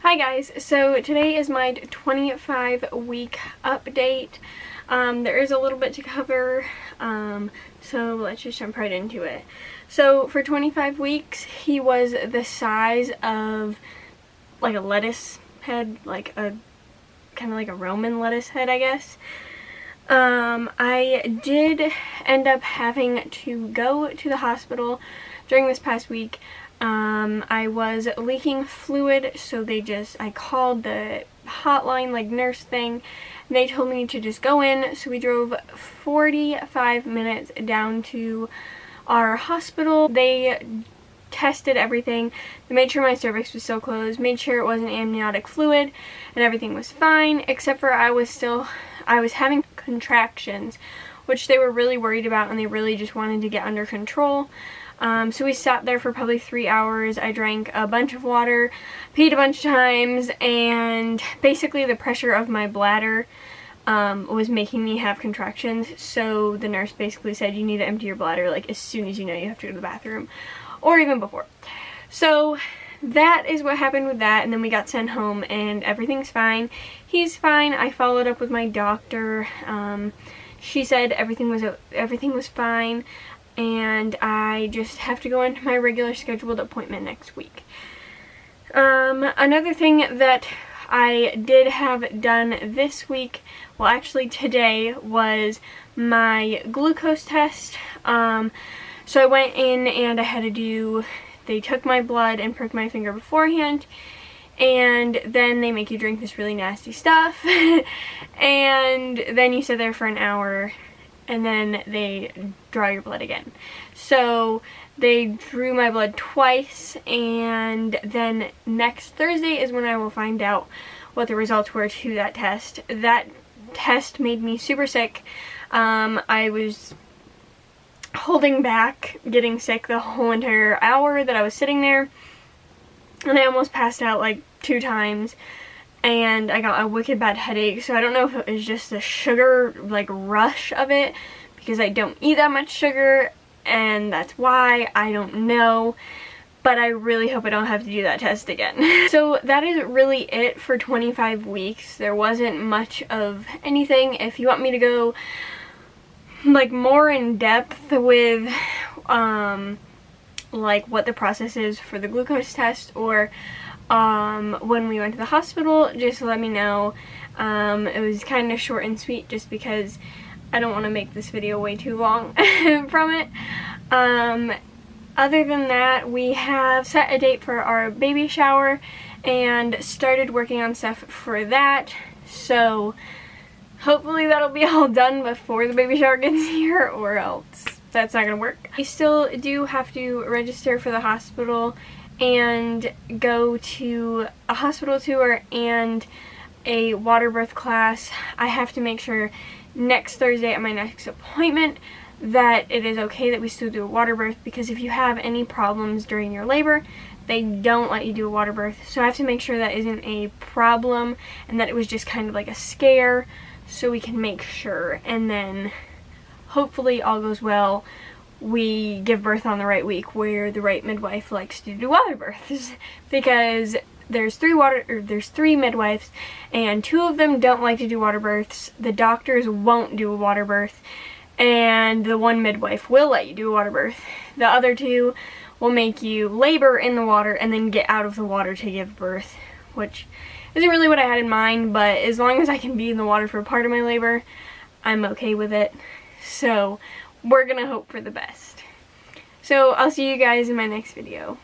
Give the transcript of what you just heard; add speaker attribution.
Speaker 1: Hi guys, so today is my 25-week update. There is a little bit to cover, so let's just jump right into it. So for 25 weeks, he was the size of like a lettuce head, like a kind of like a Roman lettuce head, I guess. I did end up having to go to the hospital during this past week. I was leaking fluid, so I called the hotline, like nurse thing, and they told me to just go in. So we drove 45 minutes down to our hospital. They tested everything. They made sure my cervix was still closed, made sure it wasn't amniotic fluid, and everything was fine, except for I was having contractions, which they were really worried about, and they really just wanted to get under control. So we sat there for probably 3 hours. I drank a bunch of water, peed a bunch of times, and basically the pressure of my bladder was making me have contractions. So the nurse basically said you need to empty your bladder like as soon as you know you have to go to the bathroom, or even before. So that is what happened with that, and then we got sent home and everything's fine. He's fine. I followed up with my doctor. She said everything was fine, and I just have to go into my regular scheduled appointment next week. Another thing that I did have done this week, well actually today, was my glucose test. So I went in and I had to do, they took my blood and pricked my finger beforehand, and then they make you drink this really nasty stuff, and then you sit there for an hour, and then they draw your blood again. So they drew my blood twice, and then next Thursday is when I will find out what the results were to that test. That test made me super sick. I was holding back getting sick the whole entire hour that I was sitting there, and I almost passed out like 2 times. And I got a wicked bad headache, so I don't know if it was just the sugar like rush of it, because I don't eat that much sugar, and that's why. I don't know, but I really hope I don't have to do that test again. So that is really it for 25 weeks. There wasn't much of anything. If you want me to go like more in depth with like what the process is for the glucose test, or when we went to the hospital, just let me know. It was kind of short and sweet just because I don't want to make this video way too long from it. Other than that, we have set a date for our baby shower and started working on stuff for that. So hopefully that'll be all done before the baby shower gets here, or else that's not gonna work. I still do have to register for the hospital and go to a hospital tour and a water birth class. I have to make sure next Thursday at my next appointment that it is okay that we still do a water birth, because if you have any problems during your labor, they don't let you do a water birth. So I have to make sure that isn't a problem and that it was just kind of like a scare, so we can make sure, and then hopefully all goes well. We give birth on the right week, where the right midwife likes to do water births, because there's 3 midwives, and 2 of them don't like to do water births. The doctors won't do a water birth, and the 1 midwife will let you do a water birth. The other 2 will make you labor in the water and then get out of the water to give birth, which isn't really what I had in mind, but as long as I can be in the water for part of my labor, I'm okay with it. So we're gonna hope for the best. So I'll see you guys in my next video.